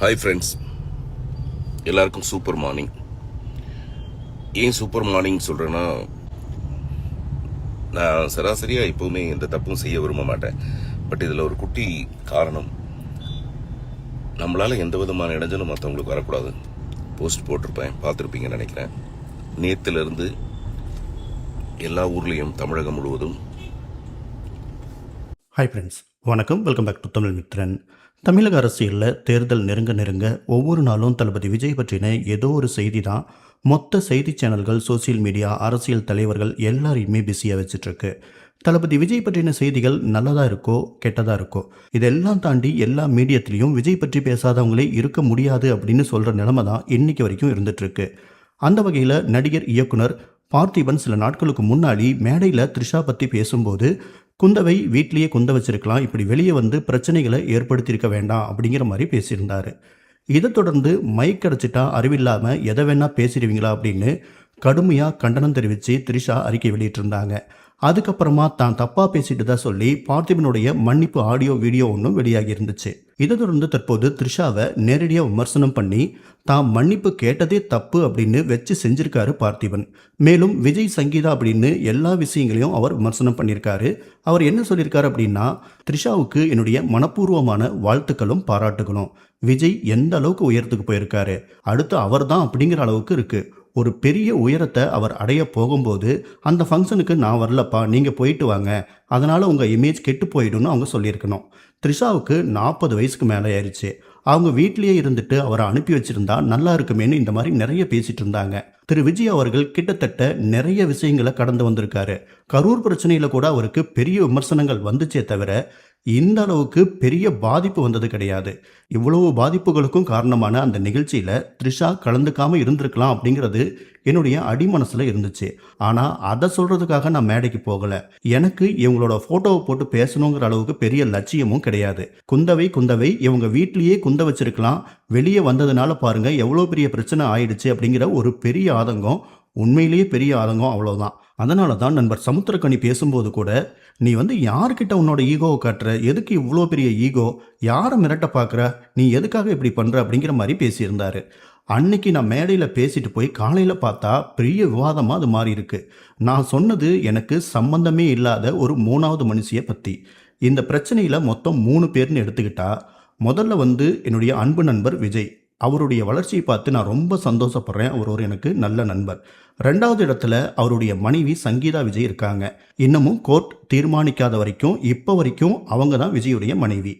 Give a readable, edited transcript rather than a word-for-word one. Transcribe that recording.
Hi friends, எல்லாருக்கும் super morning. ஏன் super morning சொல்கிறேன்னா, நான் சராசரியாக எப்போவுமே எந்த தப்பும் செய்ய விரும்ப மாட்டேன். பட் இதில் ஒரு குட்டி காரணம். நம்மளால் எந்த விதமான இடைஞ்சலும் மற்றவங்களுக்கு வரக்கூடாது. போஸ்ட் போட்டிருப்பேன், பார்த்துருப்பீங்கன்னு நினைக்கிறேன். நேற்றுலேருந்து எல்லா ஊர்லேயும் தமிழகம் முழுவதும். ஹாய் ஃப்ரெண்ட்ஸ், வணக்கம். Welcome back to Tamil Mithran. தமிழக அரசியலில் தேர்தல் நெருங்க ஒவ்வொரு நாளும் தளபதி விஜய் பற்றின ஏதோ ஒரு செய்தி தான் மொத்த செய்தி சேனல்கள், சோசியல் மீடியா, அரசியல் தலைவர்கள் எல்லாரையுமே பிஸியாக வச்சிட்ருக்கு. தளபதி விஜய் பற்றின செய்திகள் நல்லதாக இருக்கோ கெட்டதாக இருக்கோ, இதெல்லாம் தாண்டி எல்லா மீடியத்திலையும் விஜய் பற்றி பேசாதவங்களே இருக்க முடியாது அப்படின்னு சொல்கிற நிலைமை தான் இன்னைக்கு வரைக்கும் இருந்துகிட்ருக்கு. அந்த வகையில் நடிகர் இயக்குனர் பார்த்திபன் சில நாட்களுக்கு முன்னாடி மேடையில் த்ரிஷா பற்றி பேசும்போது, குந்தவை வீட்லேயே குந்த வச்சிருக்கலாம், இப்படி வெளியே வந்து பிரச்சனைகளை ஏற்படுத்தியிருக்க வேண்டாம் அப்படிங்கிற மாதிரி பேசியிருந்தார். இதை தொடர்ந்து மைக் அடைச்சிட்டா அறிவில்லாமல் எதை வேணால் பேசிடுவீங்களா அப்படின்னு கடுமையாக கண்டனம் தெரிவித்து த்ரிஷா அறிக்கை வெளியிட்டிருந்தாங்க. அதுக்கப்புறமா தான் தப்பாக பேசிட்டு தான் சொல்லி பார்த்திபனுடைய மன்னிப்பு ஆடியோ வீடியோ ஒன்றும் வெளியாகி இருந்துச்சு. இதை தொடர்ந்து தற்போது த்ரிஷாவை நேரடியாக விமர்சனம் பண்ணி தான் மன்னிப்பு கேட்டதே தப்பு அப்படின்னு வச்சு செஞ்சிருக்காரு பார்த்திபன். மேலும் விஜய், சங்கீதா அப்படின்னு எல்லா விஷயங்களையும் அவர் விமர்சனம் பண்ணியிருக்காரு. அவர் என்ன சொல்லியிருக்காரு அப்படின்னா, த்ரிஷாவுக்கு என்னுடைய மனப்பூர்வமான வாழ்த்துக்களும் பாராட்டுகளும். விஜய் எந்த அளவுக்கு உயரத்துக்கு போயிருக்காரு, அடுத்து அவர் தான் அப்படிங்கிற அளவுக்கு இருக்குது. ஒரு பெரிய உயரத்தை அவர் அடைய போகும்போது அந்த ஃபங்க்ஷனுக்கு நான் வரலப்பா, நீங்கள் போயிட்டு வாங்க, அதனால் உங்கள் இமேஜ் கெட்டு போயிடும்னு அவங்க சொல்லியிருக்கணும். த்ரிஷாவுக்கு 40 வயசுக்கு மேலே ஆயிடுச்சு. அவங்க வீட்லேயே இருந்துட்டு அவரை அனுப்பி வச்சுருந்தா நல்லா இருக்குமேனு இந்த மாதிரி நிறைய பேசிகிட்டு இருந்தாங்க. திரு விஜய் அவர்கள் கிட்டத்தட்ட நிறைய விஷயங்களை கடந்து வந்திருக்காரு. கரூர் பிரச்சனையில் கூட அவருக்கு பெரிய விமர்சனங்கள் வந்துச்சே தவிர இந்த அளவுக்கு பெரிய பாதிப்பு வந்தது கிடையாது. இவ்வளவு பாதிப்புகளுக்கும் காரணமான அந்த நிகழ்ச்சியில் த்ரிஷா கலந்துக்காமல் இருந்திருக்கலாம் அப்படிங்கிறது என்னுடைய அடிமனசில் இருந்துச்சு. ஆனால் அதை சொல்கிறதுக்காக நான் மேடைக்கு போகலை. எனக்கு இவங்களோட ஃபோட்டோவை போட்டு பேசணுங்கிற அளவுக்கு பெரிய லட்சியமும் கிடையாது. குந்தவை இவங்க வீட்லேயே குந்த வச்சிருக்கலாம், வெளியே வந்ததுனால பாருங்கள் எவ்வளோ பெரிய பிரச்சனை ஆயிடுச்சு அப்படிங்கிற ஒரு பெரிய ஆதங்கம், உண்மையிலேயே பெரிய ஆதங்கம், அவ்வளோதான். அதனால தான் நண்பர் சமுத்திரக்கனி பேசும்போது கூட, நீ யார்கிட்ட உன்னோட ஈகோவை காட்டுற, எதுக்கு இவ்வளோ பெரிய ஈகோ, யாரை மிரட்ட பார்க்குற, நீ எதுக்காக இப்படி பண்ணுற அப்படிங்கிற மாதிரி பேசியிருந்தார். அன்னைக்கு நான் மேடையில் பேசிட்டு போய் காலையில் பார்த்தா பெரிய விவாதமாக அது மாறி இருக்கு. நான் சொன்னது எனக்கு சம்பந்தமே இல்லாத ஒரு 3வது மனுஷியை பற்றி. இந்த பிரச்சனையில் மொத்தம் 3 பேர்னு எடுத்துக்கிட்டா, முதல்ல என்னுடைய அன்பு நண்பர் விஜய். அவருடைய வளர்ச்சியை பார்த்து நான் ரொம்ப சந்தோஷப்படுறேன். அவர் ஒரு எனக்கு நல்ல நண்பர். 2வது இடத்துல அவருடைய மனைவி சங்கீதா விஜய் இருக்காங்க. இன்னமும் கோர்ட் தீர்மானிக்காத வரைக்கும் இப்போ வரைக்கும் அவங்க தான் விஜயுடைய மனைவி.